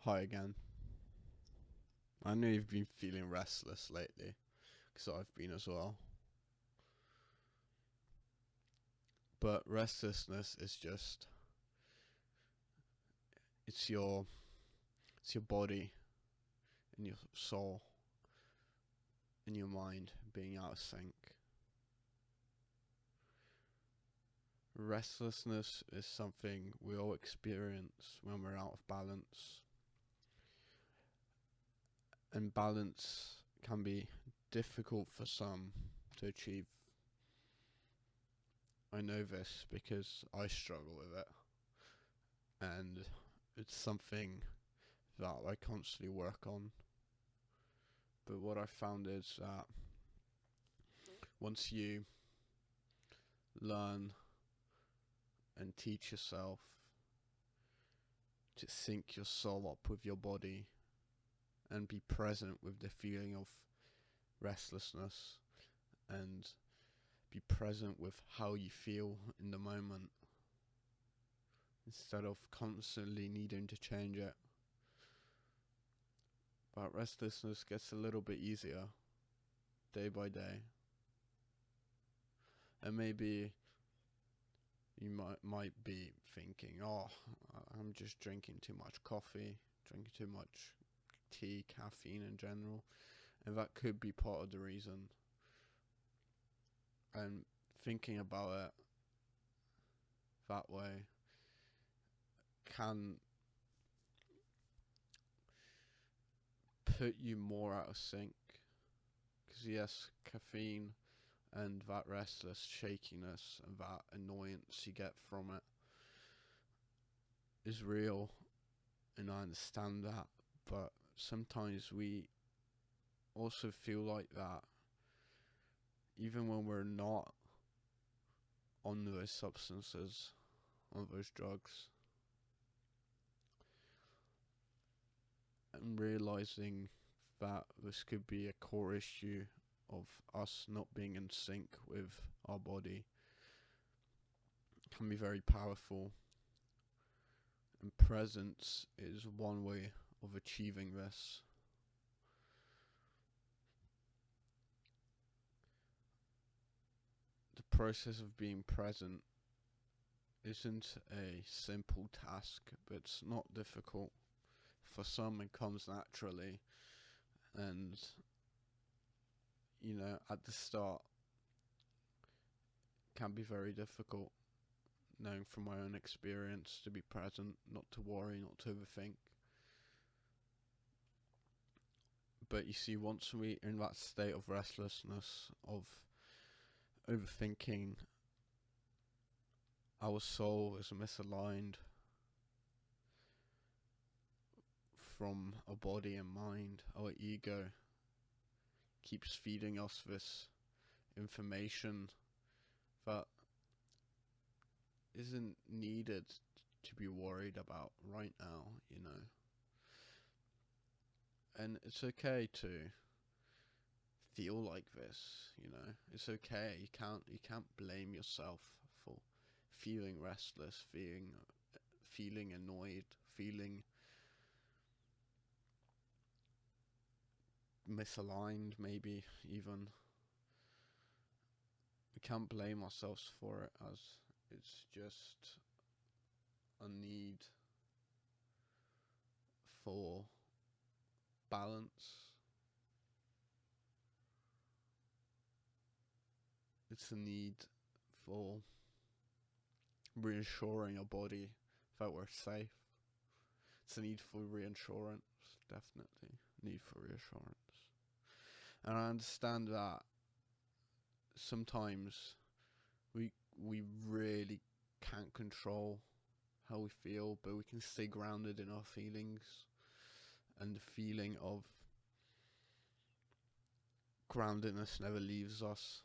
Hi again. I know you've been feeling restless lately, because I've been as well. But restlessness is just it's your it's your body and your soul and your mind being out of sync. Restlessness is something we all experience when we're out of balance. And balance can be difficult for some to achieve. I know this because I struggle with it, and it's something that I constantly work on. But what I found is that once you learn and teach yourself to sync your soul up with your body and be present with the feeling of restlessness and be present with how you feel in the moment instead of constantly needing to change it. But restlessness gets a little bit easier day by day. And maybe you might be thinking, oh, I'm just drinking too much coffee, drinking too much tea, caffeine in general. And that could be part of the reason. And thinking about it that way can put you more out of sync. Because yes, caffeine and that restless shakiness and that annoyance you get from it is real, and I understand that, but sometimes we also feel like that even when we're not on those substances, on those drugs. And realizing that this could be a core issue of us not being in sync with our body can be very powerful. And presence is one way of achieving this. The process of being present isn't a simple task, but it's not difficult. For some, it comes naturally, and at the start, it can be very difficult, knowing from my own experience, to be present, not to worry, not to overthink. But you see, once we're in that state of restlessness, of overthinking, our soul is misaligned from our body and mind. Our ego keeps feeding us this information that isn't needed to be worried about right now, And it's okay to feel like this, It's okay. You can't blame yourself for feeling restless, feeling annoyed, feeling misaligned, maybe even. We can't blame ourselves for it, as it's just a need for balance. It's a need for reassuring our body that we're safe. It's a need for reassurance, definitely. Need for reassurance. And I understand that sometimes we really can't control how we feel, but we can stay grounded in our feelings, and the feeling of groundedness never leaves us.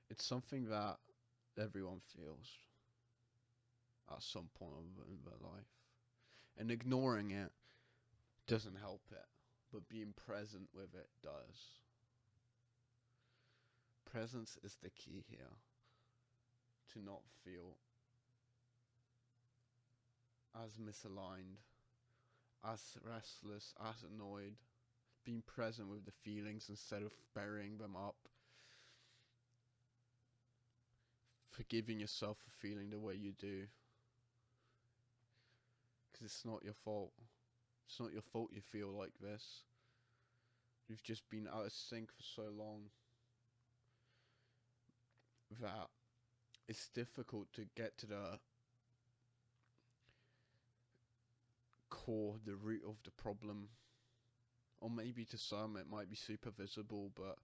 It's something that everyone feels at some point in their life, and ignoring it doesn't help it. but being present with it does. Presence is the key here. To not feel as misaligned, as restless, as annoyed. Being present with the feelings instead of burying them up. Forgiving yourself for feeling the way you do. Because it's not your fault. It's not your fault you feel like this. You've just been out of sync for so long that it's difficult to get to the core, the root of the problem. Or maybe to some it might be super visible, but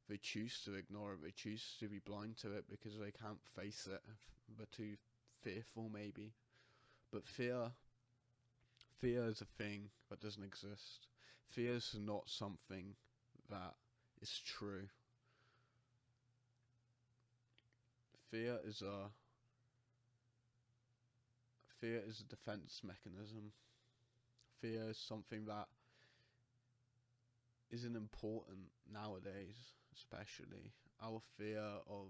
they choose to ignore it, they choose to be blind to it because they can't face it. They're too fearful maybe. But fear is a thing that doesn't exist. Fear is not something that is true. Fear is a defense mechanism. Fear is something that isn't important nowadays, especially. Our fear of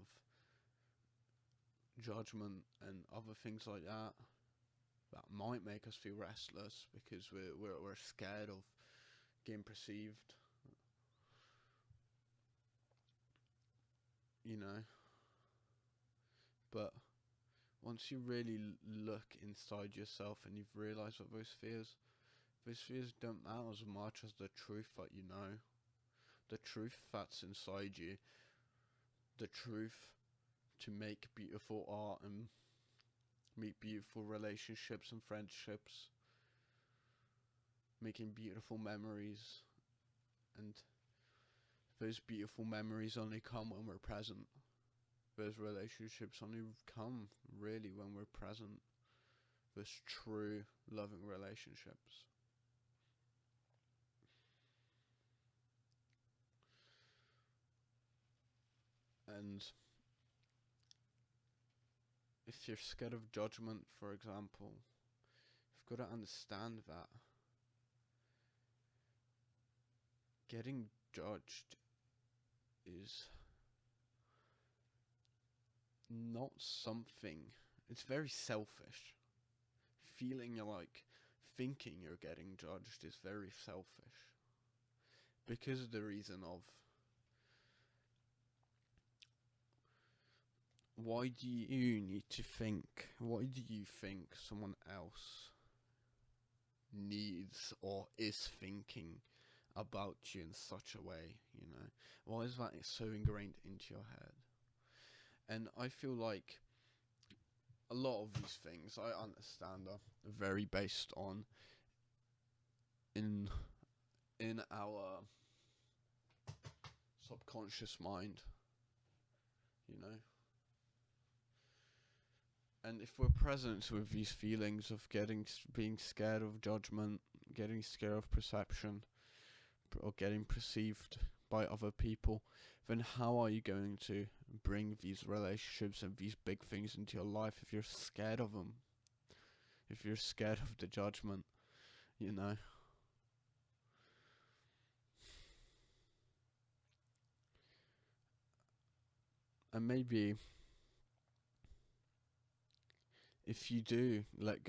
judgment and other things like that might make us feel restless because we're scared of getting perceived, you know. But once you really look inside yourself and you've realised what those fears don't matter as much as the truth that you know, the truth that's inside you, the truth to make beautiful art and make beautiful relationships and friendships, making beautiful memories, and those beautiful memories only come when we're present. Those relationships only come really when we're present. Those true loving relationships. And if you're scared of judgment, for example, you've got to understand that getting judged is not something, it's very selfish. Feeling like thinking you're getting judged is very selfish. Because of the reason of, why do you need to think? Why do you think someone else needs or is thinking about you in such a way, you know? Why is that so ingrained into your head? And I feel like a lot of these things, I understand, are very based on in our subconscious mind, you know? And if we're present with these feelings of being scared of judgment, getting scared of perception, or getting perceived by other people, then how are you going to bring these relationships and these big things into your life if you're scared of them? If you're scared of the judgment, you know? And maybe if you do let go